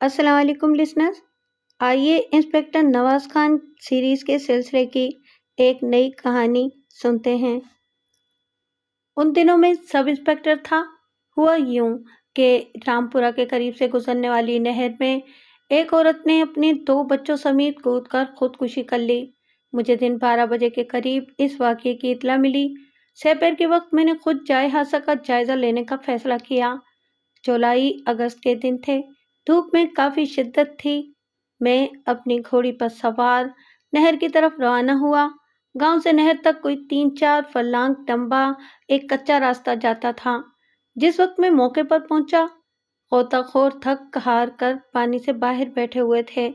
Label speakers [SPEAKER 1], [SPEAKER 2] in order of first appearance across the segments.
[SPEAKER 1] السلام علیکم لسنرز، آئیے انسپیکٹر نواز خان سیریز کے سلسلے کی ایک نئی کہانی سنتے ہیں۔ ان دنوں میں سب انسپیکٹر تھا۔ ہوا یوں کہ رامپورہ کے قریب سے گزرنے والی نہر میں ایک عورت نے اپنے 2 بچوں سمیت کود کر خودکشی کر لی۔ مجھے دن 12 بجے کے قریب اس واقعے کی اطلاع ملی۔ سپیر کے وقت میں نے خود جائے حادثہ کا جائزہ لینے کا فیصلہ کیا۔ جولائی اگست کے دن تھے۔ دھوپ میں کافی شدت تھی۔ میں اپنی گھوڑی پر سوار نہر کی طرف روانہ ہوا۔ گاؤں سے نہر تک کوئی 3-4 فرلانگ لمبا ایک کچا راستہ جاتا تھا۔ جس وقت میں موقع پر پہنچا، غوطہ خور تھک ہار کر پانی سے باہر بیٹھے ہوئے تھے۔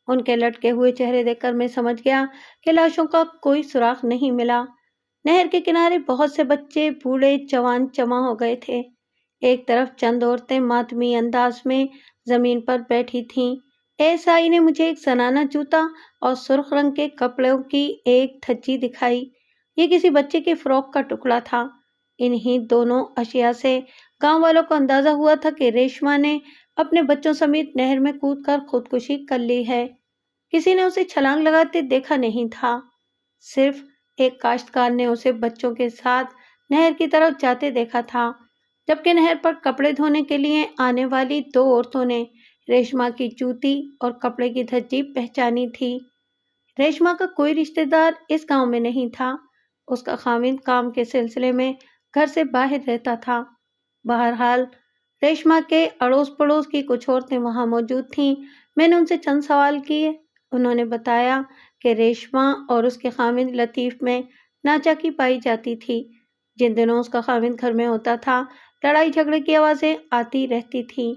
[SPEAKER 1] ان کے لٹکے ہوئے چہرے دیکھ کر میں سمجھ گیا کہ لاشوں کا کوئی سراغ نہیں ملا۔ نہر کے کنارے بہت سے بچے، بوڑھے، جوان جمع ہو گئے تھے۔ ایک طرف چند عورتیں ماتمی انداز میں زمین پر بیٹھی تھیں۔ ASI نے مجھے ایک زنانہ جوتا اور سرخ رنگ کے کپڑوں کی ایک دھجی دکھائی۔ یہ کسی بچے کی فراک کا ٹکڑا تھا۔ انہی دونوں اشیاء سے گاؤں والوں کو اندازہ ہوا تھا کہ ریشما نے اپنے بچوں سمیت نہر میں کود کر خودکشی کر لی ہے۔ کسی نے اسے چھلانگ لگاتے دیکھا نہیں تھا۔ صرف ایک کاشتکار نے اسے بچوں کے ساتھ نہر کی طرف جاتے دیکھا تھا، جبکہ نہر پر کپڑے دھونے کے لیے آنے والی 2 عورتوں نے ریشما کی جوتی اور کپڑے کی دھجی پہچانی تھی۔ ریشما کا کوئی رشتہ دار اس گاؤں میں نہیں تھا۔ اس کا خاوند کام کے سلسلے میں گھر سے باہر رہتا تھا۔ بہرحال ریشما کے اڑوس پڑوس کی کچھ عورتیں وہاں موجود تھیں۔ میں نے ان سے چند سوال کیے۔ انہوں نے بتایا کہ ریشما اور اس کے خاوند لطیف میں ناچاکی پائی جاتی تھی۔ جن دنوں اس کا خاوند گھر میں ہوتا تھا، لڑائی جھگڑے کی آوازیں آتی رہتی تھیں۔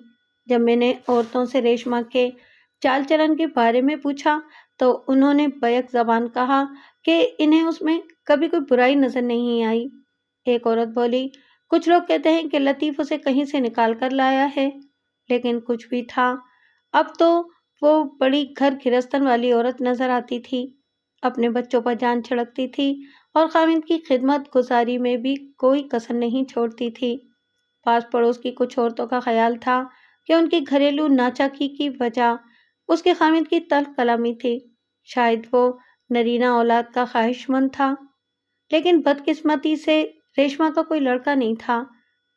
[SPEAKER 1] جب میں نے عورتوں سے ریشما کے چال چلن کے بارے میں پوچھا تو انہوں نے بیک زبان کہا کہ انہیں اس میں کبھی کوئی برائی نظر نہیں آئی۔ ایک عورت بولی، کچھ لوگ کہتے ہیں کہ لطیف اسے کہیں سے نکال کر لایا ہے، لیکن کچھ بھی تھا، اب تو وہ بڑی گھر گھرستن والی عورت نظر آتی تھی۔ اپنے بچوں پر جان چھڑکتی تھی اور خاوند کی خدمت گزاری میں بھی کوئی کسر نہیں چھوڑتی تھی۔ پاس پڑوس کی کچھ عورتوں کا خیال تھا کہ ان کی گھریلو ناچاکی کی وجہ اس کے خاوند کی تلخ کلامی تھی۔ شاید وہ نرینہ اولاد کا خواہش مند تھا، لیکن بدقسمتی سے ریشما کا کوئی لڑکا نہیں تھا۔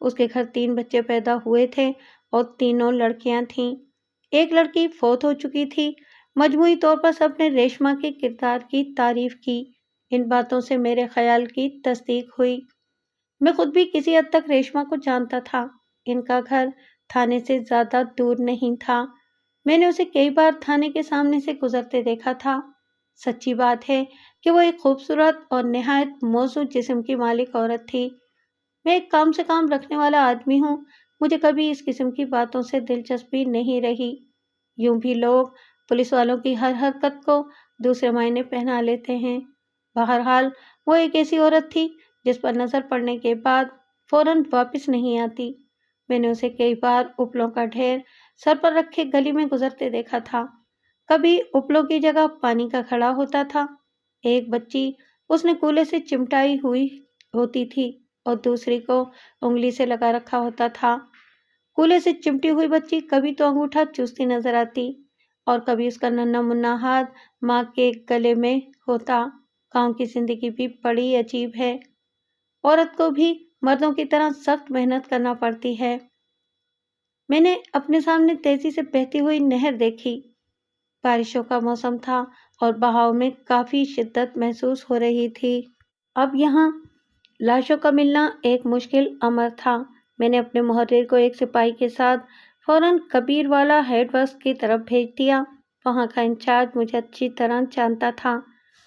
[SPEAKER 1] اس کے گھر 3 بچے پیدا ہوئے تھے اور تینوں لڑکیاں تھیں۔ ایک لڑکی فوت ہو چکی تھی۔ مجموعی طور پر سب نے ریشما کے کردار کی تعریف کی۔ ان باتوں سے میرے خیال کی تصدیق ہوئی۔ میں خود بھی کسی حد تک ریشما کو جانتا تھا۔ ان کا گھر تھانے سے زیادہ دور نہیں تھا۔ میں نے اسے کئی بار تھانے کے سامنے سے گزرتے دیکھا تھا۔ سچی بات ہے کہ وہ ایک خوبصورت اور نہایت موزوں جسم کی مالک عورت تھی۔ میں ایک کام سے کام رکھنے والا آدمی ہوں۔ مجھے کبھی اس قسم کی باتوں سے دلچسپی نہیں رہی۔ یوں بھی لوگ پولیس والوں کی ہر حرکت کو دوسرے معنی پہنا لیتے ہیں۔ بہرحال وہ ایک ایسی عورت تھی جس پر نظر پڑنے کے بعد فوراً واپس نہیں آتی۔ میں نے اسے کئی بار اپلوں کا ڈھیر سر پر رکھے گلی میں گزرتے دیکھا تھا۔ کبھی اپلوں کی جگہ پانی کا گھڑا ہوتا تھا۔ ایک بچی اس نے کولے سے چمٹائی ہوئی ہوتی تھی اور دوسری کو انگلی سے لگا رکھا ہوتا تھا۔ کولے سے چمٹی ہوئی بچی کبھی تو انگوٹھا چوستی نظر آتی اور کبھی اس کا ننھا منا ہاتھ ماں کے گلے میں ہوتا۔ گاؤں کی زندگی بھی بڑی عجیب ہے۔ عورت کو بھی مردوں کی طرح سخت محنت کرنا پڑتی ہے۔ میں نے اپنے سامنے تیزی سے بہتی ہوئی نہر دیکھی۔ بارشوں کا موسم تھا اور بہاؤ میں کافی شدت محسوس ہو رہی تھی۔ اب یہاں لاشوں کا ملنا ایک مشکل امر تھا۔ میں نے اپنے محرر کو ایک سپاہی کے ساتھ فوراً کبیر والا ہیڈ ورکس کی طرف بھیج دیا۔ وہاں کا انچارج مجھے اچھی طرح جانتا تھا۔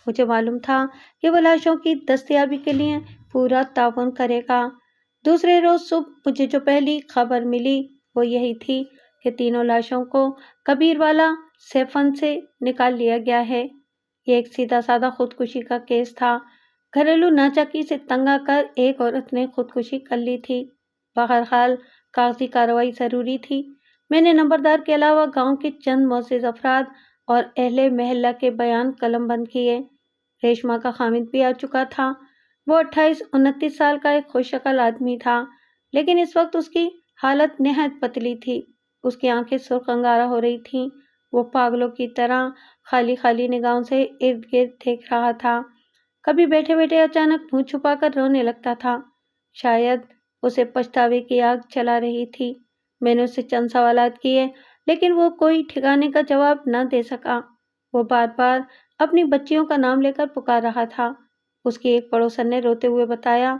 [SPEAKER 1] مجھے معلوم تھا کہ وہ لاشوں کی دستیابی کے لیے پورا تعاون کرے گا۔ دوسرے روز صبح مجھے جو پہلی خبر ملی وہ یہی تھی کہ تینوں لاشوں کو کبیر والا سیفن سے نکال لیا گیا ہے۔ یہ ایک سیدھا سادہ خودکشی کا کیس تھا۔ گھریلو ناچاکی سے تنگ آ کر ایک عورت نے خودکشی کر لی تھی۔ بہرحال کاغذی کارروائی ضروری تھی۔ میں نے نمبردار کے علاوہ گاؤں کے چند معزز افراد اور اہل محلہ کے بیان قلم بند کیے۔ ریشما کا خاوند بھی آ چکا تھا۔ وہ 28-29 سال کا ایک خوش شکل آدمی تھا، لیکن اس وقت اس کی حالت نہایت پتلی تھی۔ اس کی آنکھیں سرخ انگارہ ہو رہی تھیں۔ وہ پاگلوں کی طرح خالی خالی نگاہوں سے ارد گرد دیکھ رہا تھا۔ کبھی بیٹھے بیٹھے اچانک منہ چھپا کر رونے لگتا تھا۔ شاید اسے پچھتاوے کی آگ چلا رہی تھی۔ میں نے اسے چند سوالات کیے لیکن وہ کوئی ٹھکانے کا جواب نہ دے سکا۔ وہ بار بار اپنی بچیوں کا نام لے کر پکار رہا تھا۔ اس کی ایک پڑوسن نے روتے ہوئے بتایا،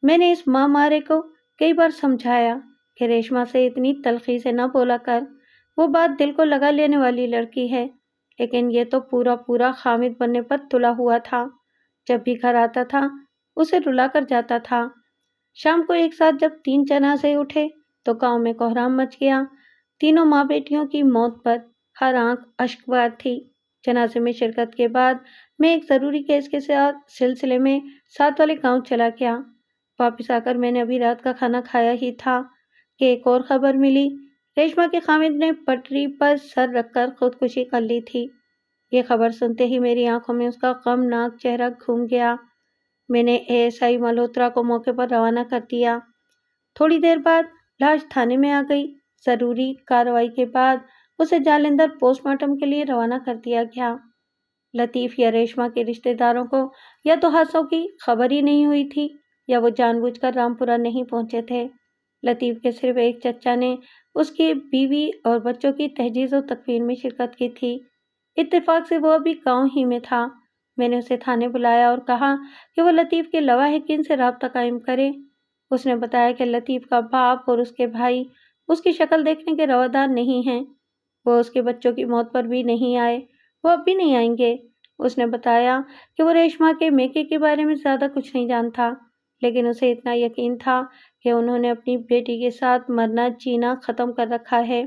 [SPEAKER 1] میں نے اس ماں مارے کو کئی بار سمجھایا کہ ریشما سے اتنی تلخی سے نہ بولا کر، وہ بات دل کو لگا لینے والی لڑکی ہے، لیکن یہ تو پورا خامد بننے پر تلا ہوا تھا۔ جب بھی گھر آتا تھا اسے رلا کر جاتا تھا۔ شام کو ایک ساتھ جب 3 جنازے اٹھے تو گاؤں میں کوہرام مچ گیا۔ تینوں ماں بیٹیوں کی موت پر ہر آنکھ اشک بار تھی۔ جنازے میں شرکت کے بعد میں ایک ضروری کیس کے سلسلے میں ساتھ والے گاؤں چلا گیا۔ واپس آ کر میں نے ابھی رات کا کھانا کھایا ہی تھا کہ ایک اور خبر ملی۔ ریشما کے خامد نے پٹری پر سر رکھ کر خودکشی کر لی تھی۔ یہ خبر سنتے ہی میری آنکھوں میں اس کا غمناک چہرہ گھوم گیا۔ میں نے ASI ملہوترا کو موقع پر روانہ کر دیا۔ تھوڑی دیر بعد لاش تھانے میں آ گئی۔ ضروری کارروائی کے بعد اسے جالندھر پوسٹ مارٹم کے لیے روانہ کر دیا گیا۔ لطیف یا ریشما کے رشتہ داروں کو یا تو حادثوں کی خبر ہی نہیں ہوئی تھی یا وہ جان بوجھ کر رامپورہ نہیں پہنچے تھے۔ لطیف کے صرف ایک چچا نے اس کی بیوی اور بچوں کی تجہیز و تکفین میں شرکت کی تھی۔ اتفاق سے وہ ابھی گاؤں ہی میں تھا۔ میں نے اسے تھانے بلایا اور کہا کہ وہ لطیف کے لواحقین سے رابطہ قائم کرے۔ اس نے بتایا کہ لطیف کا باپ اور اس کے بھائی اس کی شکل دیکھنے کے روادار نہیں ہیں۔ وہ اس کے بچوں کی موت پر بھی نہیں آئے، وہ اب بھی نہیں آئیں گے۔ اس نے بتایا کہ وہ ریشما کے میکے کے بارے میں زیادہ کچھ نہیں جانتا، لیکن اسے اتنا یقین تھا کہ انہوں نے اپنی بیٹی کے ساتھ مرنا جینا ختم کر رکھا ہے۔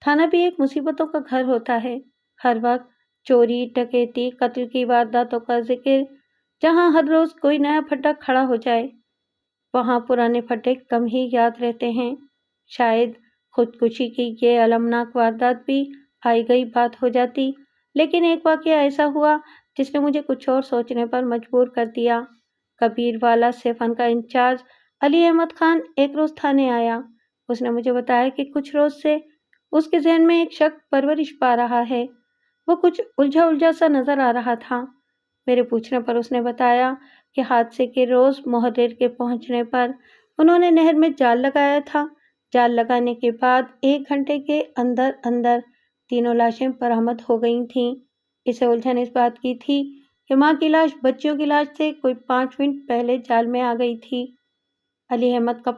[SPEAKER 1] تھانہ بھی ایک مصیبتوں کا گھر ہوتا ہے۔ ہر وقت چوری، ڈکیتی، قتل کی وارداتوں کا ذکر۔ جہاں ہر روز کوئی نیا پھڈا کھڑا ہو جائے، وہاں پرانے پھڈے کم ہی یاد رہتے ہیں۔ شاید خودکشی کی یہ المناک واردات بھی آئی گئی بات ہو جاتی، لیکن ایک واقعہ ایسا ہوا جس نے مجھے کچھ اور سوچنے پر مجبور کر دیا۔ کبیر والا سیفن کا انچارج علی احمد خان ایک روز تھانے آیا۔ اس نے مجھے بتایا کہ کچھ روز سے اس کے ذہن میں ایک شک پرورش پا رہا ہے۔ وہ کچھ الجھا سا نظر آ رہا تھا۔ میرے پوچھنے پر اس نے بتایا کہ حادثے کے روز محرر کے پہنچنے پر انہوں نے نہر میں جال لگایا تھا۔ جال لگانے کے بعد 1 گھنٹے کے اندر اندر تینوں لاشیں برآمد ہو گئی تھیں۔ اسے الجھن اس بات کی تھی کہ ماں کی لاش بچیوں کی لاش سے کوئی 5 منٹ پہلے جال میں آ گئی تھی۔ علی احمد کا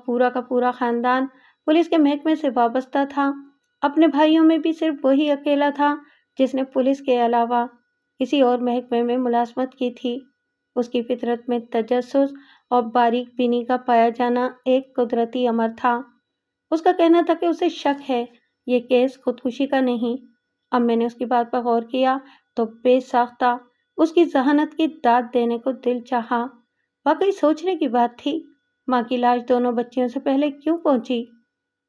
[SPEAKER 1] پورا خاندان پولیس کے محکمے سے وابستہ تھا۔ اپنے بھائیوں میں بھی صرف وہی اکیلا تھا جس نے پولیس کے علاوہ کسی اور محکمے میں ملازمت کی تھی۔ اس کی فطرت میں تجسس اور باریک بینی کا پایا جانا ایک قدرتی امر تھا۔ اس کا کہنا تھا کہ اسے شک ہے یہ کیس خودکشی کا نہیں۔ اب میں نے اس کی بات پر غور کیا تو بے ساختہ اس کی ذہانت کی داد دینے کو دل چاہا۔ واقعی سوچنے کی بات تھی، ماں کی لاش دونوں بچیوں سے پہلے کیوں پہنچی؟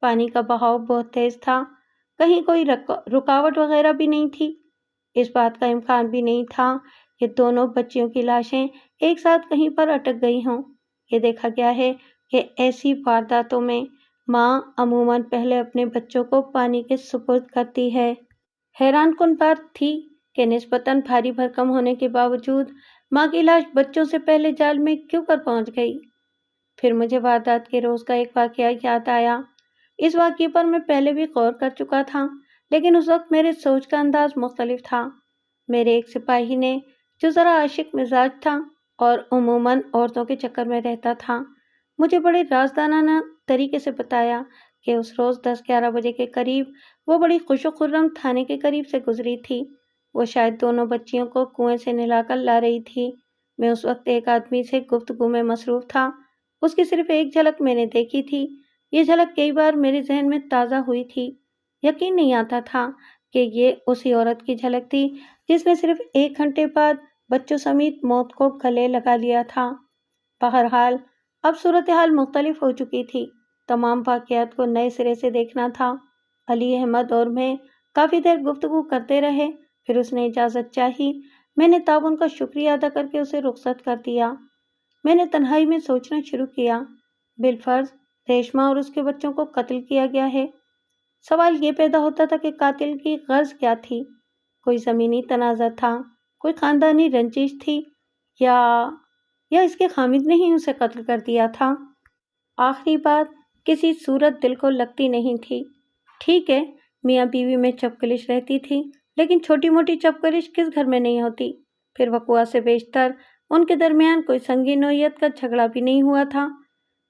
[SPEAKER 1] پانی کا بہاؤ بہت تیز تھا، کہیں کوئی رکاوٹ وغیرہ بھی نہیں تھی۔ اس بات کا امکان بھی نہیں تھا کہ دونوں بچیوں کی لاشیں ایک ساتھ کہیں پر اٹک گئی ہوں۔ یہ دیکھا گیا ہے کہ ایسی وارداتوں میں ماں عموماً پہلے اپنے بچوں کو پانی کے سپرد کرتی ہے۔ حیران کن بات تھی کہ نسبتاً بھاری بھرکم ہونے کے باوجود ماں کی لاش بچوں سے پہلے جال میں کیوں کر پہنچ گئی؟ پھر مجھے واردات کے روز کا ایک واقعہ یاد آیا۔ اس واقعے پر میں پہلے بھی غور کر چکا تھا، لیکن اس وقت میرے سوچ کا انداز مختلف تھا۔ میرے ایک سپاہی نے، جو ذرا عاشق مزاج تھا اور عموماً عورتوں کے چکر میں رہتا تھا، مجھے بڑے رازدانانہ طریقے سے بتایا کہ اس روز 10-11 بجے کے قریب وہ بڑی خوش و خرم تھانے کے قریب سے گزری تھی۔ وہ شاید دونوں بچیوں کو کنویں سے نہلا کر لا رہی تھی۔ میں اس وقت ایک آدمی سے گفتگو میں مصروف تھا۔ اس کی صرف ایک جھلک میں نے دیکھی تھی۔ یہ جھلک کئی بار میرے ذہن میں تازہ ہوئی تھی۔ یقین نہیں آتا تھا کہ یہ اسی عورت کی جھلک تھی جس نے صرف 1 گھنٹے بعد بچوں سمیت موت کو گلے لگا لیا تھا۔ بہرحال اب صورتحال مختلف ہو چکی تھی۔ تمام واقعات کو نئے سرے سے دیکھنا تھا۔ علی احمد اور میں کافی دیر گفتگو کرتے رہے، پھر اس نے اجازت چاہی۔ میں نے تعاون کا شکریہ ادا کر کے اسے رخصت کر دیا۔ میں نے تنہائی میں سوچنا شروع کیا۔ بالفرض ریشما اور اس کے بچوں کو قتل کیا گیا ہے۔ سوال یہ پیدا ہوتا تھا کہ قاتل کی غرض کیا تھی؟ کوئی زمینی تنازع تھا، کوئی خاندانی رنجش تھی، یا اس کے خامد نے ہی اسے قتل کر دیا تھا؟ آخری بات کسی صورت دل کو لگتی نہیں تھی۔ ٹھیک ہے، میاں بیوی میں چپکلش رہتی تھی، لیکن چھوٹی موٹی چپکلش کس گھر میں نہیں ہوتی؟ پھر وقوع سے بیشتر ان کے درمیان کوئی سنگین نوعیت کا جھگڑا بھی نہیں ہوا تھا۔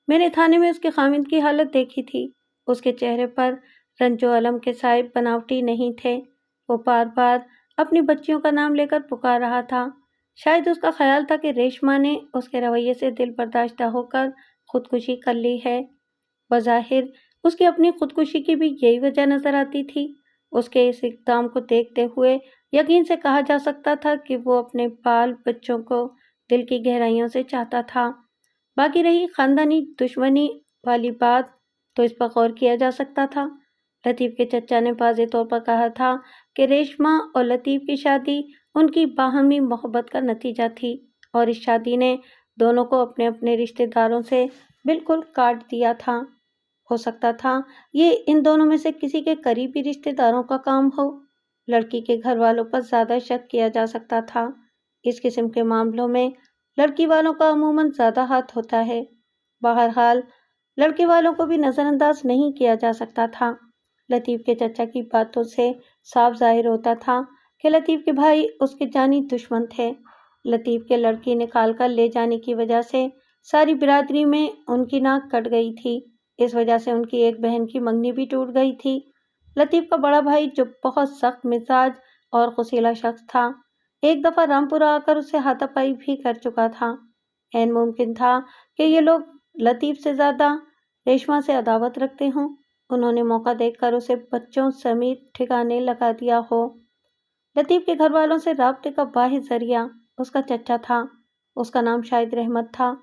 [SPEAKER 1] میں نے تھانے میں اس کے خامد کی حالت دیکھی تھی۔ اس کے چہرے پر رنج و الم کے سائے بناوٹی نہیں تھے۔ وہ بار بار اپنی بچیوں کا نام لے کر پکار رہا تھا۔ شاید اس کا خیال تھا کہ ریشما نے اس کے رویے سے دل برداشتہ ہو کر خودکشی کر لی ہے۔ بظاہر اس کی اپنی خودکشی کی بھی یہی وجہ نظر آتی تھی۔ اس کے اس اقدام کو دیکھتے ہوئے یقین سے کہا جا سکتا تھا کہ وہ اپنے بال بچوں کو دل کی گہرائیوں سے چاہتا تھا۔ باقی رہی خاندانی دشمنی والی بات تو اس پر غور کیا جا سکتا تھا۔ لطیف کے چچا نے واضح طور پر کہا تھا کہ ریشما اور لطیف کی شادی ان کی باہمی محبت کا نتیجہ تھی، اور اس شادی نے دونوں کو اپنے اپنے رشتہ داروں سے بالکل کاٹ دیا تھا۔ ہو سکتا تھا یہ ان دونوں میں سے کسی کے قریبی رشتہ داروں کا کام ہو۔ لڑکی کے گھر والوں پر زیادہ شک کیا جا سکتا تھا۔ اس قسم کے معاملوں میں لڑکی والوں کا عموماً زیادہ ہاتھ ہوتا ہے۔ بہرحال لڑکے والوں کو بھی نظر انداز نہیں کیا جا سکتا تھا۔ لطیف کے چچا کی باتوں سے صاف ظاہر ہوتا تھا کہ لطیف کے بھائی اس کے جانی دشمن تھے۔ لطیف کے لڑکی نکال کر لے جانے کی وجہ سے ساری برادری میں ان کی ناک کٹ گئی تھی۔ اس وجہ سے ان کی ایک بہن کی منگنی بھی ٹوٹ گئی تھی۔ لطیف کا بڑا بھائی جو بہت سخت مزاج اور غصیلا شخص تھا، ایک دفعہ رامپور آ کر اسے ہاتھا پائی بھی کر چکا تھا۔ عین ممکن تھا کہ یہ لوگ لطیف سے زیادہ ریشما سے عداوت رکھتے ہوں۔ انہوں نے موقع دیکھ کر اسے بچوں سمیت ٹھکانے لگا دیا ہو۔ لطیف کے گھر والوں سے رابطے کا واحد ذریعہ اس کا چچا تھا۔ اس کا نام شاہد رحمت تھا۔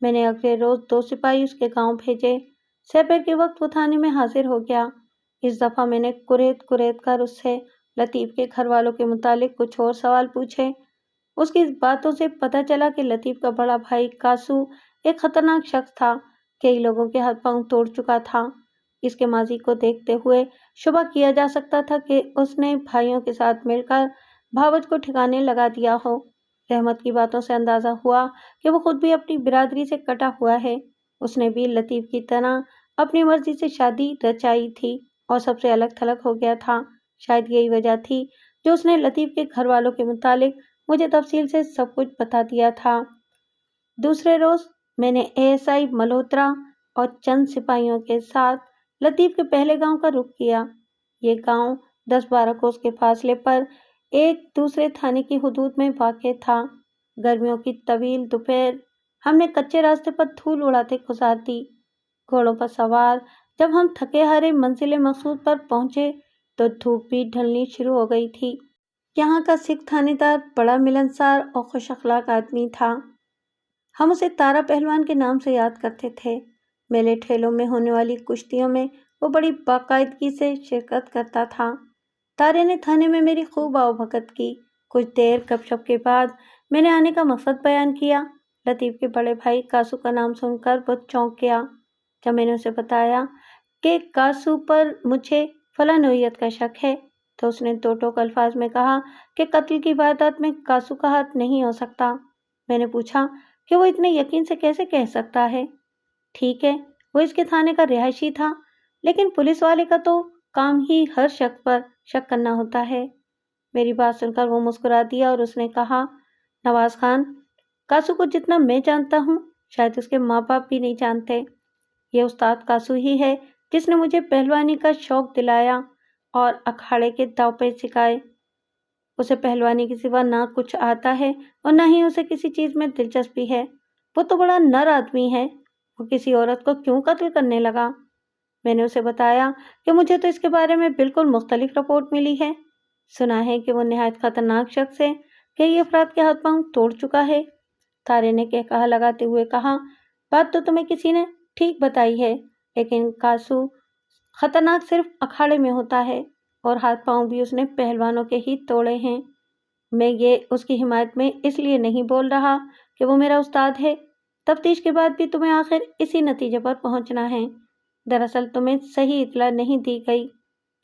[SPEAKER 1] میں نے اگلے روز 2 سپاہی اس کے گاؤں بھیجے۔ سپہر کے وقت وہ تھانے میں حاضر ہو گیا۔ اس دفعہ میں نے کریت کر اس سے لطیف کے گھر والوں کے متعلق کچھ اور سوال پوچھے۔ اس کی باتوں سے پتہ چلا کہ لطیف کا بڑا بھائی کاسو ایک خطرناک شخص تھا، کئی لوگوں کے ہاتھ پاؤں توڑ چکا تھا۔ اس کے ماضی کو دیکھتے ہوئے شبہ کیا جا سکتا تھا کہ اس نے بھائیوں کے ساتھ مل کر بھاوج کو ٹھکانے لگا دیا ہو۔ رحمت کی باتوں سے اندازہ ہوا کہ وہ خود بھی اپنی برادری سے کٹا ہوا ہے۔ اس نے بھی لطیف کی طرح اپنی مرضی سے شادی رچائی تھی اور سب سے الگ تھلگ ہو گیا تھا۔ شاید یہی وجہ تھی جو اس نے لطیف کے گھر والوں کے متعلق مجھے تفصیل سے سب کچھ بتا دیا تھا۔ دوسرے روز میں نے ASI ملہوترا اور چند سپاہیوں کے ساتھ لطیف کے پہلے گاؤں کا رخ کیا۔ یہ گاؤں 10-12 کوس کے فاصلے پر ایک دوسرے تھانے کی حدود میں واقع تھا۔ گرمیوں کی طویل دوپہر ہم نے کچے راستے پر دھول اڑاتے گزار دی۔ گھوڑوں پر سوار جب ہم تھکے ہارے منزل مقصود پر پہنچے تو دھوپ بھی ڈھلنی شروع ہو گئی تھی۔ یہاں کا سکھ تھانے دار بڑا ملنسار اور خوش اخلاق آدمی تھا۔ ہم اسے تارا پہلوان کے نام سے یاد کرتے تھے۔ میلے ٹھیلوں میں ہونے والی کشتیوں میں وہ بڑی باقاعدگی سے شرکت کرتا تھا۔ تارے نے تھانے میں میری خوب آؤ بھگت کی۔ کچھ دیر گپ شپ کے بعد میں نے آنے کا مقصد بیان کیا۔ لطیف کے بڑے بھائی کاسو کا نام سن کر وہ چونک گیا۔ جب میں نے اسے بتایا کہ کاسو پر مجھے فلاں نوعیت کا شک ہے تو اس نے 2 ٹوک الفاظ میں کہا کہ قتل کی واردات میں کاسو کا ہاتھ نہیں ہو سکتا۔ میں نے پوچھا کہ وہ اتنے یقین سے کیسے کہہ سکتا ہے؟ ٹھیک ہے، وہ اس کے تھانے کا رہائشی تھا، لیکن پولیس والے کا تو کام ہی ہر شخص پر شک کرنا ہوتا ہے۔ میری بات سن کر وہ مسکرا دیا اور اس نے کہا، نواز خان، کاسو کو جتنا میں جانتا ہوں شاید اس کے ماں باپ بھی نہیں جانتے۔ یہ استاد کاسو ہی ہے جس نے مجھے پہلوانی کا شوق دلایا اور اکھاڑے کے داؤ سکھائے۔ اسے پہلوانی کے سوا نہ کچھ آتا ہے اور نہ ہی اسے کسی چیز میں دلچسپی ہے۔ وہ تو بڑا نر آدمی ہے، وہ کسی عورت کو کیوں قتل کرنے لگا؟ میں نے اسے بتایا کہ مجھے تو اس کے بارے میں بالکل مختلف رپورٹ ملی ہے۔ سنا ہے کہ وہ نہایت خطرناک شخص ہے، کئی افراد کے ہاتھ پاؤں توڑ چکا ہے۔ تارے نے کہا لگاتے ہوئے کہا، بات تو تمہیں کسی نے ٹھیک بتائی ہے، لیکن کاسو خطرناک صرف اکھاڑے میں ہوتا ہے اور ہاتھ پاؤں بھی اس نے پہلوانوں کے ہی توڑے ہیں۔ میں یہ اس کی حمایت میں اس لیے نہیں بول رہا کہ وہ میرا استاد ہے۔ تفتیش کے بعد بھی تمہیں آخر اسی نتیجے پر پہنچنا ہے۔ دراصل تمہیں صحیح اطلاع نہیں دی گئی۔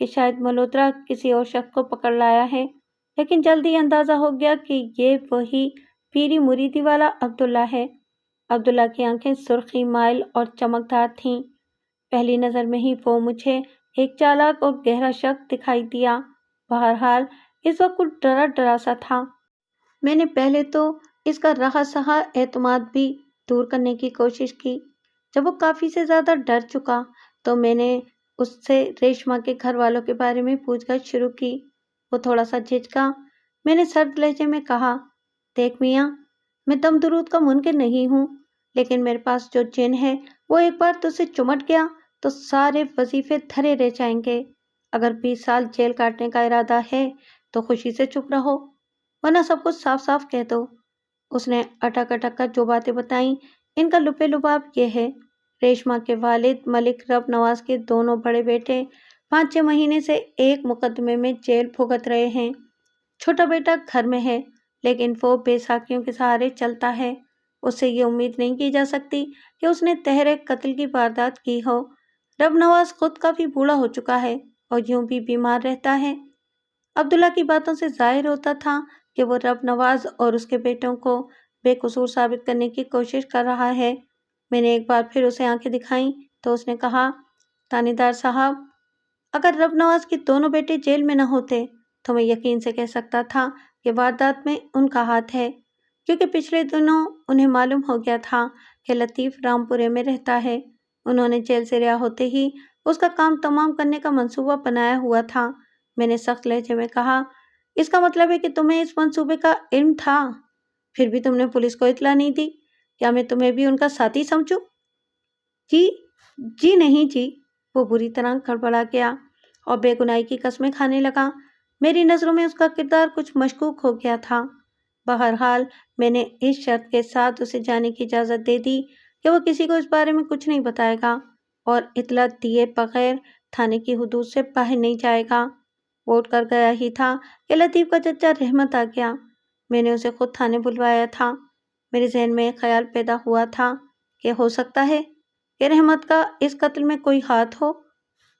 [SPEAKER 1] کہ شاید ملہوترا کسی اور شخص کو پکڑ لایا ہے، لیکن جلدی اندازہ ہو گیا کہ یہ وہی پیری مریدی والا عبداللہ ہے۔ عبداللہ کی آنکھیں سرخی مائل اور چمکدار تھیں۔ پہلی نظر میں ہی وہ مجھے ایک چالاک اور گہرا شخص دکھائی دیا۔ بہرحال اس وقت کچھ ڈرا ڈرا سا تھا۔ میں نے پہلے تو اس کا رہا سہا اعتماد بھی دور کرنے کی کوشش کی۔ جب وہ کافی سے زیادہ ڈر چکا تو میں نے اس سے ریشما کے گھر والوں کے بارے میں پوچھ گچھ شروع کی۔ وہ تھوڑا سا جھجکا۔ میں نے سرد لہجے میں کہا، دیکھ میاں، میں دم درود کا منکر نہیں ہوں، لیکن میرے پاس جو جن ہے وہ ایک بار تجھ سے چمٹ گیا تو سارے وظیفے دھرے رہ جائیں گے۔ اگر 20 سال جیل کاٹنے کا ارادہ ہے تو خوشی سے چپ رہو، ورنہ سب کچھ صاف صاف کہہ دو۔ اس نے اٹک اٹک کر جو باتیں بتائیں ان کا لب لباب یہ ہے، ریشما کے والد ملک رب نواز کے دونوں بڑے بیٹے 5-6 مہینے سے ایک مقدمے میں جیل بھگت رہے ہیں۔ چھوٹا بیٹا گھر میں ہے، لیکن وہ بے ساکھیوں کے سہارے چلتا ہے۔ اس سے یہ امید نہیں کی جا سکتی کہ اس نے تحریک قتل کی واردات کی ہو۔ رب نواز خود کافی بوڑھا ہو چکا ہے اور یوں بھی بیمار رہتا ہے۔ عبداللہ کی باتوں سے ظاہر ہوتا تھا کہ وہ رب نواز اور اس کے بیٹوں کو بے قصور ثابت کرنے کی کوشش کر رہا ہے۔ میں نے ایک بار پھر اسے آنکھیں دکھائیں تو اس نے کہا، تھانے دار صاحب، اگر رب نواز کے دونوں بیٹے جیل میں نہ ہوتے تو میں یقین سے کہہ سکتا تھا کہ واردات میں ان کا ہاتھ ہے، کیونکہ پچھلے دنوں انہیں معلوم ہو گیا تھا کہ لطیف رامپورے میں رہتا ہے۔ انہوں نے جیل سے رہا ہوتے ہی اس کا کام تمام کرنے کا منصوبہ بنایا ہوا تھا۔ میں نے سخت لہجے میں کہا، اس کا مطلب ہے کہ تمہیں اس منصوبے کا علم تھا، پھر بھی تم نے پولیس کو اطلاع نہیں دی؟ کیا میں تمہیں بھی ان کا ساتھی سمجھوں؟ جی نہیں جی۔ وہ بری طرح گڑبڑا گیا اور بے گناہی کی قسمیں کھانے لگا۔ میری نظروں میں اس کا کردار کچھ مشکوک ہو گیا تھا۔ بہرحال میں نے اس شرط کے ساتھ اسے جانے کی اجازت دے دی کہ وہ کسی کو اس بارے میں کچھ نہیں بتائے گا اور اطلاع دیے بغیر تھانے کی حدود سے باہر نہیں جائے گا۔ وہ اٹھ کر گیا ہی تھا کہ لطیف کا چچا رحمت آ گیا۔ میں نے اسے خود تھانے بلوایا تھا۔ میرے ذہن میں ایک خیال پیدا ہوا تھا کہ ہو سکتا ہے کہ رحمت کا اس قتل میں کوئی ہاتھ ہو۔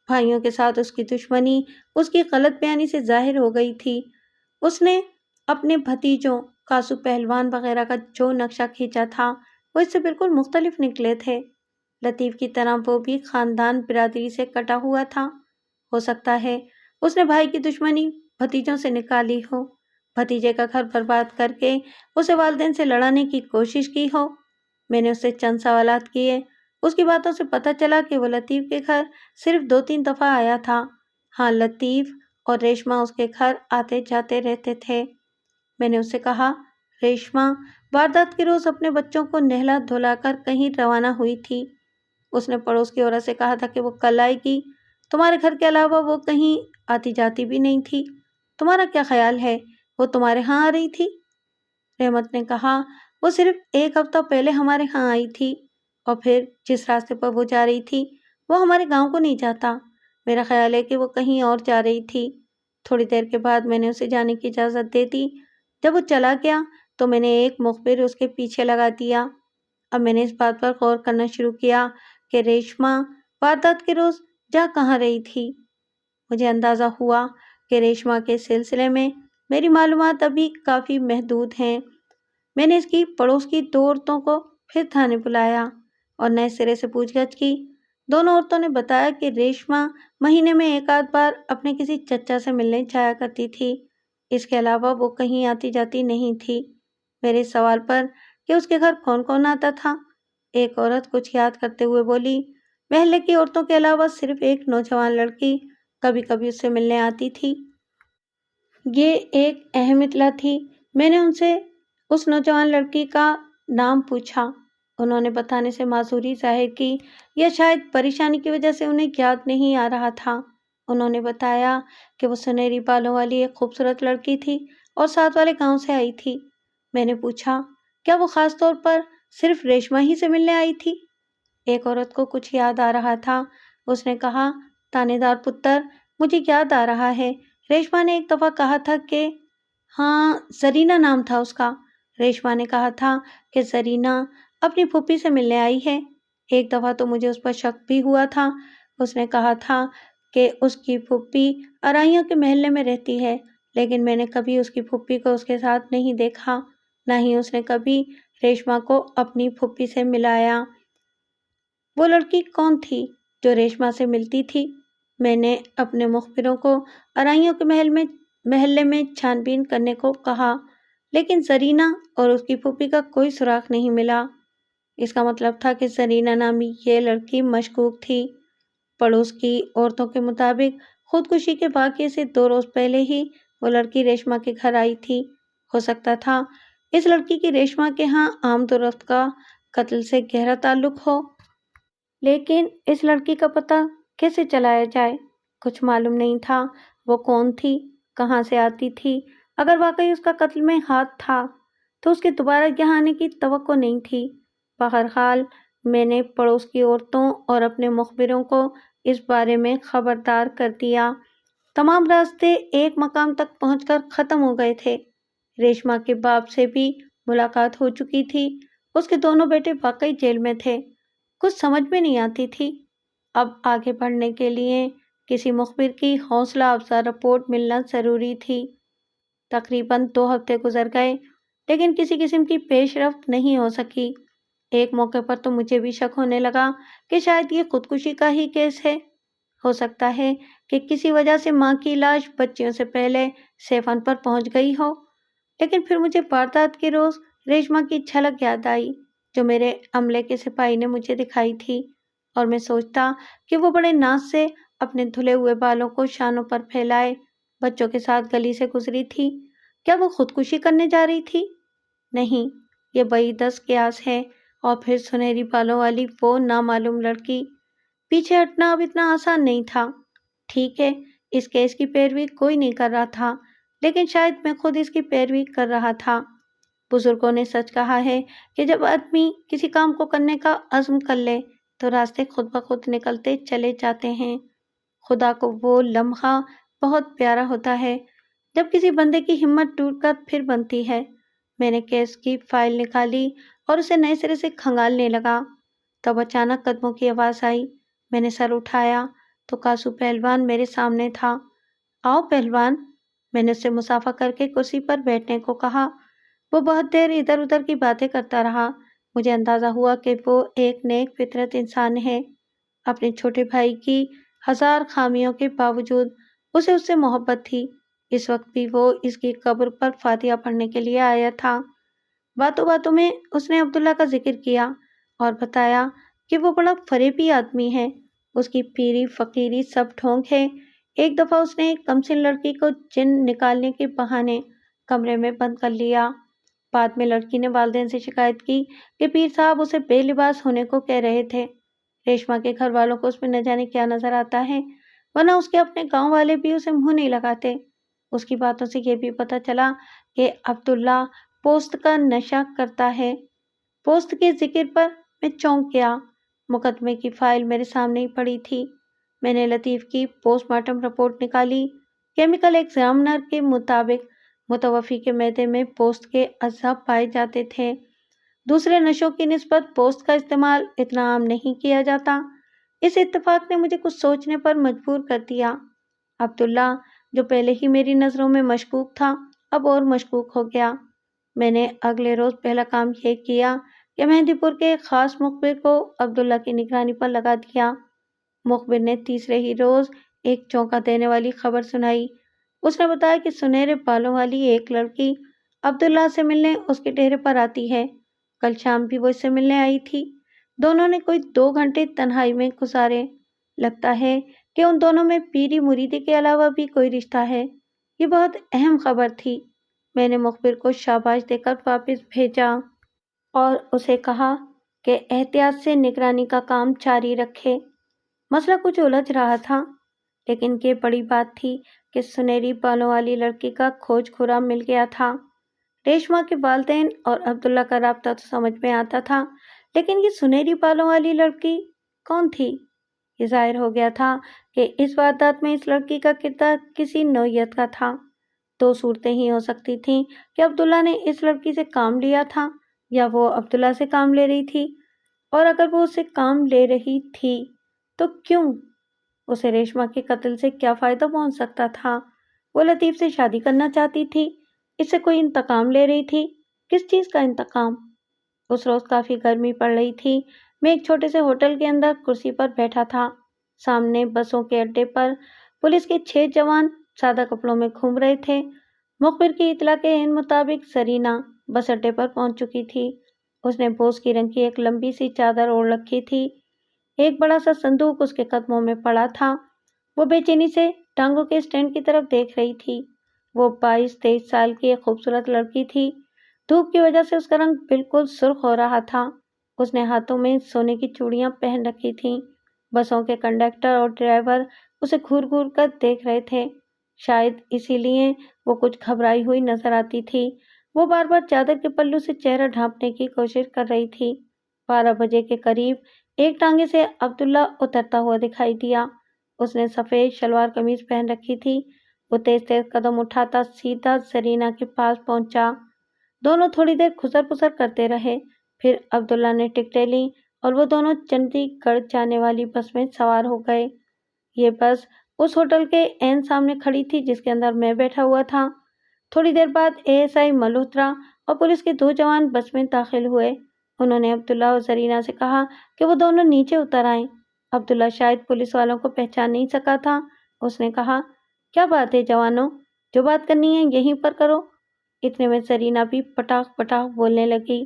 [SPEAKER 1] بھائیوں کے ساتھ اس کی دشمنی اس کی غلط بیانی سے ظاہر ہو گئی تھی۔ اس نے اپنے بھتیجوں کاسو پہلوان وغیرہ کا جو نقشہ کھینچا تھا وہ اس سے بالکل مختلف نکلے تھے۔ لطیف کی طرح وہ بھی خاندان برادری سے کٹا ہوا تھا۔ ہو سکتا ہے اس نے بھائی کی دشمنی بھتیجوں سے نکالی ہو، بھتیجے کا گھر برباد کر کے اسے والدین سے لڑانے کی کوشش کی ہو۔ میں نے اس سے چند سوالات کیے۔ اس کی باتوں سے پتہ چلا کہ وہ لطیف کے گھر صرف 2-3 دفعہ آیا تھا۔ ہاں، لطیف اور ریشما اس کے گھر آتے جاتے رہتے تھے۔ میں نے اس سے کہا، ریشما واردات کے روز اپنے بچوں کو نہلا دھلا کر کہیں روانہ ہوئی تھی۔ اس نے پڑوس کی عورت سے کہا تھا کہ وہ کل آئے گی۔ تمہارے گھر کے علاوہ وہ کہیں آتی جاتی بھی نہیں تھی۔ تمہارا کیا خیال ہے، وہ تمہارے ہاں آ رہی تھی؟ رحمت نے کہا، وہ صرف 1 ہفتہ پہلے ہمارے ہاں آئی تھی، اور پھر جس راستے پر وہ جا رہی تھی وہ ہمارے گاؤں کو نہیں جاتا۔ میرا خیال ہے کہ وہ کہیں اور جا رہی تھی۔ تھوڑی دیر کے بعد میں نے اسے جانے کی اجازت دے دی۔ جب وہ چلا گیا تو میں نے ایک مخبر اس کے پیچھے لگا دیا۔ اب میں نے اس بات پر غور کرنا شروع کیا کہ ریشما واردات کے روز جا کہاں رہی تھی۔ مجھے اندازہ ہوا کہ ریشما کے سلسلے میں میری معلومات ابھی کافی محدود ہیں۔ میں نے اس کی پڑوس کی 2 عورتوں کو پھر تھانے بلایا اور نئے سرے سے پوچھ گچھ کی۔ دونوں عورتوں نے بتایا کہ ریشما مہینے میں 1 بار اپنے کسی چچا سے ملنے جایا کرتی تھی۔ اس کے علاوہ وہ کہیں آتی جاتی نہیں تھی۔ میرے سوال پر کہ اس کے گھر کون کون آتا تھا، ایک عورت کچھ یاد کرتے ہوئے بولی، محلے کی عورتوں کے علاوہ صرف ایک نوجوان لڑکی کبھی کبھی اس سے ملنے آتی تھی۔ یہ ایک اہم اطلاع تھی۔ میں نے ان سے اس نوجوان لڑکی کا نام پوچھا۔ انہوں نے بتانے سے معذوری ظاہر کی یا شاید پریشانی کی وجہ سے انہیں یاد نہیں آ رہا تھا۔ انہوں نے بتایا کہ وہ سنہری بالوں والی ایک خوبصورت لڑکی تھی اور ساتھ والے گاؤں سے آئی تھی۔ میں نے پوچھا، کیا وہ خاص طور پر صرف ریشما ہی سے ملنے آئی تھی؟ ایک عورت کو کچھ یاد آ رہا تھا۔ اس نے کہا، تانے دار پتر، مجھے یاد آ رہا ہے، ریشما نے ایک دفعہ کہا تھا کہ ہاں، زرینہ نام تھا اس کا۔ ریشما نے کہا تھا کہ زرینہ اپنی پھوپھی سے ملنے آئی ہے۔ ایک دفعہ تو مجھے اس پر شک بھی ہوا تھا۔ اس نے کہا تھا کہ اس کی پھوپھی ارائیوں کے محلے میں رہتی ہے، لیکن میں نے کبھی اس کی پھوپھی کو اس کے ساتھ نہیں دیکھا، نہ ہی اس نے کبھی ریشما کو اپنی پھوپھی سے ملایا۔ وہ لڑکی کون تھی جو ریشما سے ملتی تھی؟ میں نے اپنے مخبروں کو ارائیوں کے محلے میں چھان بین کرنے کو کہا، لیکن زرینہ اور اس کی پھوپھی کا کوئی سراغ نہیں ملا۔ اس کا مطلب تھا کہ زرینہ نامی یہ لڑکی مشکوک تھی۔ پڑوس کی عورتوں کے مطابق خودکشی کے واقعے سے 2 روز پہلے ہی وہ لڑکی ریشما کے گھر آئی تھی۔ ہو سکتا تھا اس لڑکی کی ریشما کے ہاں آمد و رفت کا قتل سے گہرا تعلق ہو، لیکن اس لڑکی کا پتہ کیسے چلایا جائے؟ کچھ معلوم نہیں تھا۔ وہ کون تھی؟ کہاں سے آتی تھی؟ اگر واقعی اس کا قتل میں ہاتھ تھا تو اس کے دوبارہ یہاں آنے کی توقع نہیں تھی۔ بہرحال میں نے پڑوس کی عورتوں اور اپنے مخبروں کو اس بارے میں خبردار کر دیا۔ تمام راستے ایک مقام تک پہنچ کر ختم ہو گئے تھے۔ ریشما کے باپ سے بھی ملاقات ہو چکی تھی۔ اس کے دونوں بیٹے واقعی جیل میں تھے۔ کچھ سمجھ میں نہیں آتی تھی۔ اب آگے بڑھنے کے لیے کسی مخبر کی حوصلہ افزا رپورٹ ملنا ضروری تھی۔ تقریباً 2 ہفتے گزر گئے، لیکن کسی قسم کی پیش رفت نہیں ہو سکی۔ ایک موقع پر تو مجھے بھی شک ہونے لگا کہ شاید یہ خودکشی کا ہی کیس ہے۔ ہو سکتا ہے کہ کسی وجہ سے ماں کی لاش بچیوں سے پہلے سیفن پر پہنچ گئی ہو، لیکن پھر مجھے واردات کے روز ریشما کی جھلک یاد آئی جو میرے عملے کے سپاہی نے مجھے دکھائی تھی، اور میں سوچتا کہ وہ بڑے ناز سے اپنے دھلے ہوئے بالوں کو شانوں پر پھیلائے بچوں کے ساتھ گلی سے گزری تھی۔ کیا وہ خودکشی کرنے جا رہی تھی؟ نہیں، یہ بعیدست قیاس ہے۔ اور پھر سنہری بالوں والی وہ نامعلوم لڑکی۔ پیچھے ہٹنا اب اتنا آسان نہیں تھا۔ ٹھیک ہے، اس کیس کی پیروی کوئی نہیں کر رہا تھا، لیکن شاید میں خود اس کی پیروی کر رہا تھا۔ بزرگوں نے سچ کہا ہے کہ جب آدمی کسی کام کو کرنے کا عزم کر لے تو راستے خود بخود نکلتے چلے جاتے ہیں۔ خدا کو وہ لمحہ بہت پیارا ہوتا ہے جب کسی بندے کی ہمت ٹوٹ کر پھر بنتی ہے۔ میں نے کیس کی فائل نکالی اور اسے نئے سرے سے کھنگالنے لگا۔ تب اچانک قدموں کی آواز آئی۔ میں نے سر اٹھایا تو کاسو پہلوان میرے سامنے تھا۔ آؤ پہلوان، میں نے اس سے مصافحہ کر کے کرسی پر بیٹھنے کو کہا۔ وہ بہت دیر ادھر ادھر کی باتیں کرتا رہا۔ مجھے اندازہ ہوا کہ وہ ایک نیک فطرت انسان ہے۔ اپنے چھوٹے بھائی کی 1000 خامیوں کے باوجود اسے اس سے محبت تھی۔ اس وقت بھی وہ اس کی قبر پر فاتحہ پڑھنے کے لیے آیا تھا۔ باتوں باتوں میں اس نے عبداللہ کا ذکر کیا اور بتایا کہ وہ بڑا فریبی آدمی ہے۔ اس کی پیری فقیری سب ڈھونگ ہے۔ ایک دفعہ اس نے ایک کمسن لڑکی کو جن نکالنے کے بہانے کمرے میں بند کر لیا۔ بعد میں لڑکی نے والدین سے شکایت کی کہ پیر صاحب اسے بے لباس ہونے کو کہہ رہے تھے۔ ریشما کے گھر والوں کو اس میں نہ جانے کیا نظر آتا ہے، ورنہ اس کے اپنے گاؤں والے بھی اسے منہ نہیں لگاتے۔ اس کی باتوں سے یہ بھی پتہ چلا کہ عبداللہ پوست کا نشہ کرتا ہے۔ پوست کے ذکر پر میں چونک گیا۔ مقدمے کی فائل میرے سامنے ہی پڑی تھی۔ میں نے لطیف کی پوسٹ مارٹم رپورٹ نکالی۔ کیمیکل ایگزامنر کے مطابق متوفی کے معدے میں پوست کے اجزاء پائے جاتے تھے۔ دوسرے نشوں کی نسبت پوست کا استعمال اتنا عام نہیں کیا جاتا۔ اس اتفاق نے مجھے کچھ سوچنے پر مجبور کر دیا۔ عبداللہ جو پہلے ہی میری نظروں میں مشکوک تھا اب اور مشکوک ہو گیا۔ میں نے اگلے روز پہلا کام یہ کیا کہ مہندی پور کے ایک خاص مخبر کو عبداللہ کی نگرانی پر لگا دیا۔ مخبر نے تیسرے ہی روز ایک چونکا دینے والی خبر سنائی۔ اس نے بتایا کہ سنہرے بالوں والی ایک لڑکی عبداللہ سے ملنے اس کے ڈیرے پر آتی ہے۔ کل شام بھی وہ اس سے ملنے آئی تھی۔ دونوں نے کوئی 2 گھنٹے تنہائی میں گزارے۔ لگتا ہے کہ ان دونوں میں پیری مریدی کے علاوہ بھی کوئی رشتہ ہے۔ یہ بہت اہم خبر تھی۔ میں نے مخبر کو شاباش دے کر واپس بھیجا اور اسے کہا کہ احتیاط سے نگرانی کا کام جاری رکھے۔ مسئلہ کچھ الجھ رہا تھا، لیکن یہ بڑی بات تھی کہ سنہری بالوں والی لڑکی کا کھوج خورا مل گیا تھا۔ ریشما کے والدین اور عبداللہ کا رابطہ تو سمجھ میں آتا تھا، لیکن یہ سنہری بالوں والی لڑکی کون تھی؟ یہ ظاہر ہو گیا تھا کہ اس واردات میں اس لڑکی کا کردار کسی نوعیت کا تھا۔ 2 صورتیں ہی ہو سکتی تھیں کہ عبداللہ نے اس لڑکی سے کام لیا تھا یا وہ عبداللہ سے کام لے رہی تھی، اور اگر وہ اس سے کام لے رہی تھی تو کیوں؟ اسے ریشما کے قتل سے کیا فائدہ پہنچ سکتا تھا؟ وہ لطیف سے شادی کرنا چاہتی تھی، اس سے کوئی انتقام لے رہی تھی۔ کس چیز کا انتقام؟ اس روز کافی گرمی پڑ رہی تھی۔ میں ایک چھوٹے سے ہوٹل کے اندر کرسی پر بیٹھا تھا۔ سامنے بسوں کے اڈے پر پولیس کے 6 جوان سادہ کپڑوں میں گھوم رہے تھے۔ مخبر کی اطلاع کے عین مطابق سرینا بس اڈے پر پہنچ چکی تھی۔ اس نے بوز کی رنگ کی ایک لمبی سی چادر اوڑھ رکھی تھی۔ ایک بڑا سا صندوق اس کے قدموں میں پڑا تھا۔ وہ بے چینی سے ٹانگوں کے اسٹینڈ کی طرف دیکھ رہی تھی۔ وہ 22-23 سال کی ایک خوبصورت لڑکی تھی۔ دھوپ کی وجہ سے اس کا رنگ بالکل سرخ ہو رہا تھا۔ اس نے ہاتھوں میں سونے کی چوڑیاں پہن رکھی تھیں۔ بسوں کے کنڈکٹر اور ڈرائیور اسے گھور گھور کر دیکھ رہے تھے۔ شاید اسی لیے وہ کچھ گھبرائی ہوئی نظر آتی تھی۔ وہ بار بار چادر کے پلو سے چہرہ ڈھانپنے کی کوشش کر رہی تھی۔ 12 بجے کے قریب ایک ٹانگے سے عبداللہ اترتا ہوا دکھائی دیا۔ اس نے سفید شلوار قمیض پہن رکھی تھی۔ وہ تیز تیز قدم اٹھاتا سیدھا سرینا کے پاس پہنچا۔ دونوں تھوڑی دیر خسر پسر کرتے رہے۔ پھر عبداللہ نے ٹکٹیں لیں اور وہ دونوں چنڈی گڑھ جانے والی بس میں سوار ہو گئے۔ یہ بس اس ہوٹل کے عین سامنے کھڑی تھی جس کے اندر میں بیٹھا ہوا تھا۔ تھوڑی دیر بعد ASI ملہوترا اور پولیس کے 2 جوان بس میں داخل ہوئے۔ انہوں نے عبداللہ اور سرینا سے کہا کہ وہ دونوں نیچے اتر آئیں۔ عبداللہ شاید پولیس والوں کو پہچان نہیں سکا تھا۔ اس نے کہا، کیا بات ہے جوانوں، جو بات کرنی ہے یہیں پر کرو۔ اتنے میں سرینا بھی پٹاخ پٹاخ بولنے لگی۔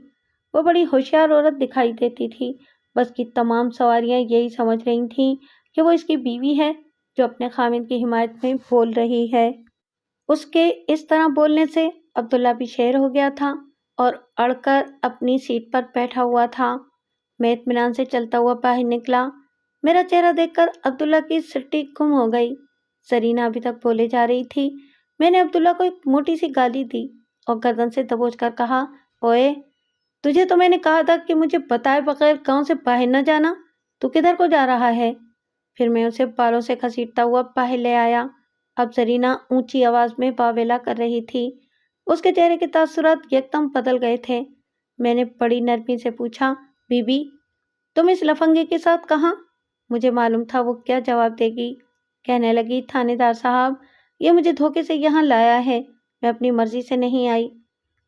[SPEAKER 1] وہ بڑی ہوشیار عورت دکھائی دیتی تھی۔ بس کی تمام سواریاں یہی سمجھ رہی تھیں کہ وہ اس کی بیوی ہے جو اپنے خامد کی حمایت میں بول رہی ہے۔ اس کے اس طرح بولنے سے عبداللہ بھی شیر ہو گیا تھا اور اڑ کر اپنی سیٹ پر بیٹھا ہوا تھا۔ میں اطمینان سے چلتا ہوا باہر نکلا۔ میرا چہرہ دیکھ کر عبداللہ کی سٹی گم ہو گئی۔ سرینا ابھی تک بولے جا رہی تھی۔ میں نے عبداللہ کو ایک موٹی سی گالی دی اور گردن سے دبوچ کر کہا، اوئے، تجھے تو میں نے کہا تھا کہ مجھے بتائے بغیر گاؤں سے باہر نہ جانا۔ تو کدھر کو جا رہا ہے؟ پھر میں اسے بالوں سے گھسیٹتا ہوا باہر لے آیا۔ اب سرینا اونچی آواز میں واویلا کر رہی تھی۔ اس کے چہرے کے تاثرات یکدم بدل گئے تھے۔ میں نے بڑی نرمی سے پوچھا، بی بی، تم اس لفنگے کے ساتھ کہاں؟ مجھے معلوم تھا وہ کیا جواب دے گی۔ کہنے لگی، تھانے دار صاحب، یہ مجھے دھوکے سے یہاں لایا ہے، میں اپنی مرضی سے نہیں آئی۔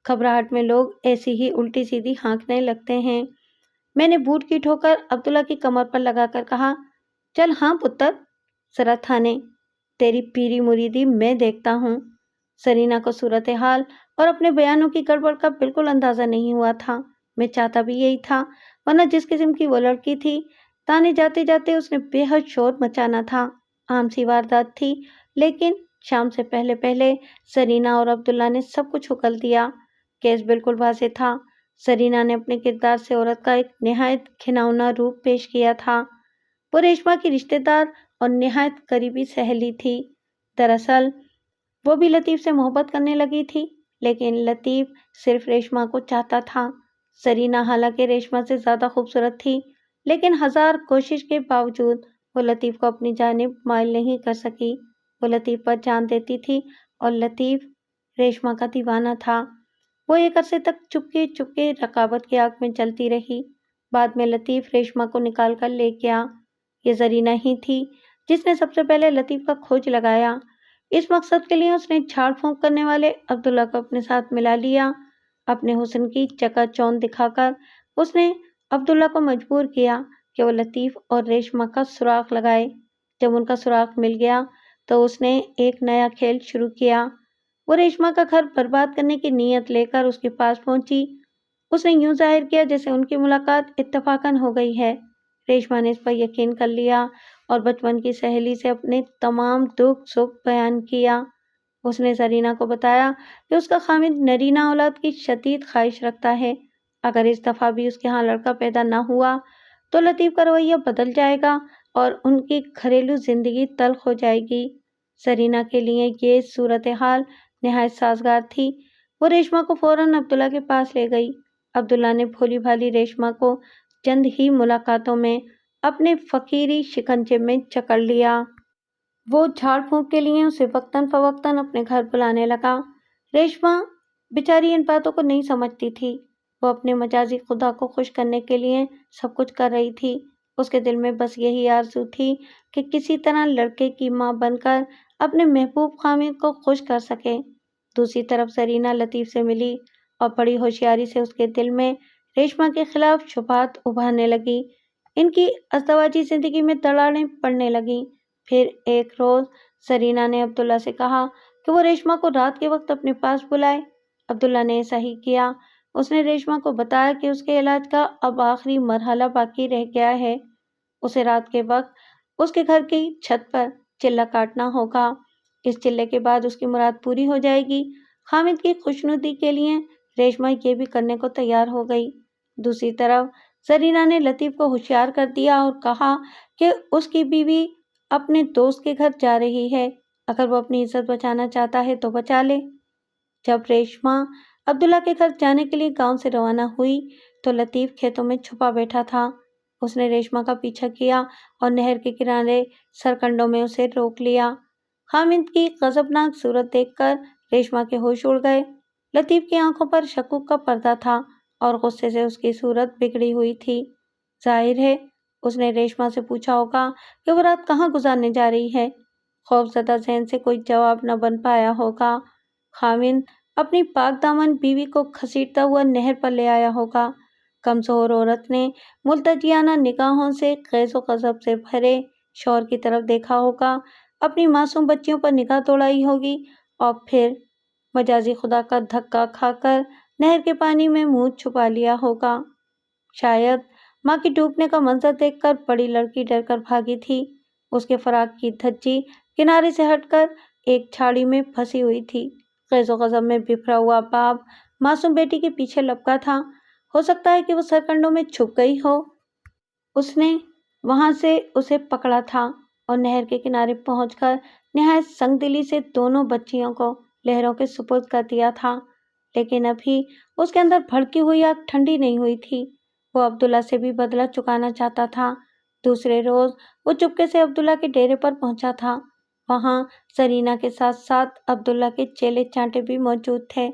[SPEAKER 1] گھبراہٹ میں لوگ ایسی ہی الٹی سیدھی ہانکنے لگتے ہیں۔ میں نے بوٹ کی ٹھوکر عبداللہ کی کمر پر لگا کر کہا، چل ہاں پتر، ذرا تھانے، تیری پیری مریدی میں دیکھتا ہوں۔ سرینا کو صورتحال اور اپنے بیانوں کی گڑبڑ کا بالکل اندازہ نہیں ہوا تھا۔ میں چاہتا بھی یہی تھا، ورنہ جس قسم کی وہ لڑکی تھی، تانے جاتے جاتے اس نے بے حد شور مچانا تھا۔ عام سی واردات تھی، لیکن شام سے پہلے پہلے سرینا اور عبداللہ نے سب کچھ اکل دیا۔ کیس بالکل واضح تھا۔ سرینا نے اپنے کردار سے عورت کا ایک نہایت گھناؤنا روپ پیش کیا تھا۔ وہ ریشما کی رشتہ دار اور نہایت قریبی سہیلی تھی۔ دراصل وہ بھی لطیف سے محبت کرنے لگی تھی، لیکن لطیف صرف ریشما کو چاہتا تھا۔ سرینا حالانکہ ریشما سے زیادہ خوبصورت تھی، لیکن ہزار کوشش کے باوجود وہ لطیف کو اپنی جانب مائل نہیں کر سکی۔ وہ لطیف پر جان دیتی تھی اور لطیف ریشما کا دیوانہ تھا۔ وہ ایک عرصے تک چپکے چپکے رقابت کی آگ میں جلتی رہی۔ بعد میں لطیف ریشما کو نکال کر لے گیا۔ یہ زرینہ ہی تھی جس نے سب سے پہلے لطیف کا کھوج لگایا۔ اس مقصد کے لیے اس نے جھاڑ پھونک کرنے والے عبداللہ کو اپنے ساتھ ملا لیا۔ اپنے حسن کی چکا چوند دکھا کر اس نے عبداللہ کو مجبور کیا کہ وہ لطیف اور ریشما کا سراغ لگائے۔ جب ان کا سراغ مل گیا تو اس نے ایک نیا کھیل شروع کیا۔ وہ ریشما کا گھر برباد کرنے کی نیت لے کر اس کے پاس پہنچی۔ اس نے یوں ظاہر کیا جیسے ان کی ملاقات اتفاقاً ہو گئی ہے۔ ریشما نے اس پر یقین کر لیا اور بچپن کی سہیلی سے اپنے تمام دکھ سکھ بیان کیا۔ اس نے زرینہ کو بتایا کہ اس کا خامد نرینہ اولاد کی شدید خواہش رکھتا ہے۔ اگر اس دفعہ بھی اس کے ہاں لڑکا پیدا نہ ہوا تو لطیف کا رویہ بدل جائے گا اور ان کی گھریلو زندگی تلخ ہو جائے گی۔ زرینہ کے لیے یہ صورتحال نہایت سازگار تھی۔ وہ ریشما کو فوراً عبداللہ کے پاس لے گئی۔ عبداللہ نے بھولی بھالی ریشما کو چند ہی ملاقاتوں میں اپنے فقیری شکنجے میں جکڑ لیا۔ وہ جھاڑ پھونک کے لیے اسے وقتاً فوقتاً اپنے گھر بلانے لگا۔ ریشما بیچاری ان باتوں کو نہیں سمجھتی تھی۔ وہ اپنے مجازی خدا کو خوش کرنے کے لیے سب کچھ کر رہی تھی، اس کے دل میں بس یہی آرزو تھی کہ کسی طرح لڑکے کی ماں بن کر اپنے محبوب خامد کو خوش کر سکے۔ دوسری طرف زرینہ لطیف سے ملی اور بڑی ہوشیاری سے اس کے دل میں ریشمہ کے خلاف شبہات ابھرنے لگی۔ ان کی ازدواجی زندگی میں دراڑیں پڑنے لگیں۔ پھر ایک روز زرینہ نے عبداللہ سے کہا کہ وہ ریشمہ کو رات کے وقت اپنے پاس بلائے۔ عبداللہ نے ایسا ہی کیا۔ اس نے ریشمہ کو بتایا کہ اس کے علاج کا اب آخری مرحلہ باقی رہ گیا ہے۔ اسے رات کے وقت اس کے گھر کی چھت پر چلہ کاٹنا ہوگا۔ اس چلے کے بعد اس کی مراد پوری ہو جائے گی۔ حامد کی خوشنودی کے لیے ریشمہ یہ بھی کرنے کو تیار ہو گئی۔ دوسری طرف زرینہ نے لطیف کو ہوشیار کر دیا اور کہا کہ اس کی بیوی اپنے دوست کے گھر جا رہی ہے، اگر وہ اپنی عزت بچانا چاہتا ہے تو بچا لے۔ جب ریشمہ عبداللہ کے گھر جانے کے لیے گاؤں سے روانہ ہوئی تو لطیف کھیتوں میں چھپا بیٹھا تھا۔ اس نے ریشمہ کا پیچھا کیا اور نہر کے کنارے سرکنڈوں میں اسے روک لیا۔ حامد کی غضبناک صورت دیکھ کر ریشمہ کے ہوش اڑ گئے۔ لطیف کی آنکھوں پر شکوک کا پردہ تھا اور غصے سے اس کی صورت بگڑی ہوئی تھی۔ ظاہر ہے اس نے ریشمہ سے پوچھا ہوگا کہ وہ رات کہاں گزارنے جا رہی ہے۔ خوفزدہ ذہن سے کوئی جواب نہ بن پایا ہوگا۔ حامد اپنی پاک دامن بیوی کو گھسیٹتا ہوا نہر پر لے آیا ہوگا۔ کمزور عورت نے ملتجیانہ نگاہوں سے غیظ و غضب سے بھرے شوہر کی طرف دیکھا ہوگا، اپنی معصوم بچیوں پر نگاہ دوڑائی ہوگی اور پھر مجازی خدا کا دھکا کھا کر نہر کے پانی میں منہ چھپا لیا ہوگا۔ شاید ماں کی ڈوبنے کا منظر دیکھ کر بڑی لڑکی ڈر کر بھاگی تھی۔ اس کے فراق کی دھجی کنارے سے ہٹ کر ایک جھاڑی میں پھنسی ہوئی تھی۔ غیظ و غضب میں بھرا ہوا باپ معصوم بیٹی کے پیچھے لپکا تھا۔ ہو سکتا ہے کہ وہ سرکنڈوں میں چھپ گئی ہو۔ اس نے وہاں سے اسے پکڑا تھا اور نہر کے کنارے پہنچ کر نہایت سنگ دلی سے دونوں بچیوں کو لہروں کے سپرد کر دیا تھا۔ لیکن ابھی اس کے اندر بھڑکی ہوئی آگ ٹھنڈی نہیں ہوئی تھی۔ وہ عبداللہ سے بھی بدلہ چکانا چاہتا تھا۔ دوسرے روز وہ چپکے سے عبداللہ کے ڈیرے پر پہنچا تھا۔ وہاں زرینہ کے ساتھ ساتھ عبداللہ کے چیلے چانٹے بھی موجود تھے۔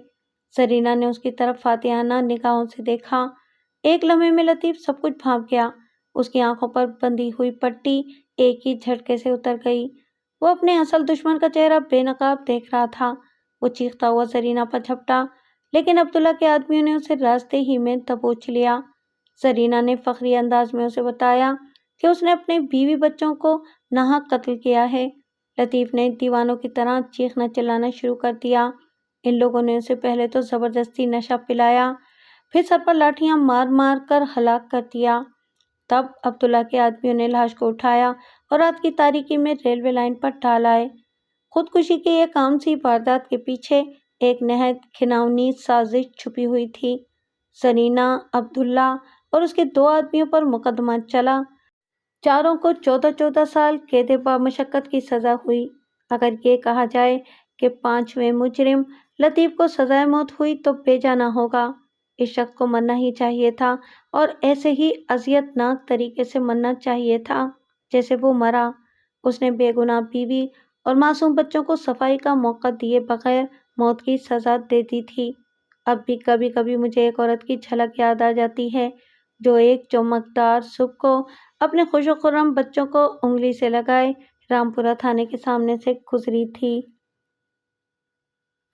[SPEAKER 1] زرینہ نے اس کی طرف فاتحانہ نگاہوں سے دیکھا۔ ایک لمحے میں لطیف سب کچھ بھانپ گیا۔ اس کی آنکھوں پر بندھی ہوئی پٹی ایک ہی جھٹکے سے اتر گئی۔ وہ اپنے اصل دشمن کا چہرہ بے نقاب دیکھ رہا تھا۔ وہ چیختا ہوا زرینہ پر جھپٹا، لیکن عبداللہ کے آدمیوں نے اسے راستے ہی میں دبوچ لیا۔ زرینہ نے فخری انداز میں اسے بتایا کہ اس نے اپنے بیوی بچوں کو ناحق قتل کیا ہے۔ لطیف نے دیوانوں کی طرح چیخنا چلانا شروع کر دیا۔ ان لوگوں نے اسے پہلے تو زبردستی نشہ پلایا، پھر سر پر لاٹھیاں مار مار کر ہلاک کر دیا۔ تب عبداللہ کے آدمیوں نے لاش کو اٹھایا اور رات کی تاریکی میں ریلوے لائن پر ڈال آئے۔ خودکشی کی ایک عام سی واردات کے پیچھے ایک نہایت گھناؤنی سازش چھپی ہوئی تھی۔ زرینہ، عبداللہ اور اس کے 2 آدمیوں پر مقدمہ چلا۔ چاروں کو 14 سال قید بامشقت کی سزا ہوئی۔ اگر یہ کہا جائے کہ 5ویں مجرم لطیف کو سزائے موت ہوئی تو بے جا نہ ہوگا۔ اس شخص کو مرنا ہی چاہیے تھا اور ایسے ہی اذیت ناک طریقے سے مرنا چاہیے تھا جیسے وہ مرا۔ اس نے بے گناہ بیوی اور معصوم بچوں کو صفائی کا موقع دیے بغیر موت کی سزا دے دی تھی۔ اب بھی کبھی کبھی مجھے ایک عورت کی جھلک یاد آ جاتی ہے جو ایک چمکدار صبح کو اپنے خوش و خرم بچوں کو انگلی سے لگائے رامپورہ تھانے کے سامنے سے گزری تھی۔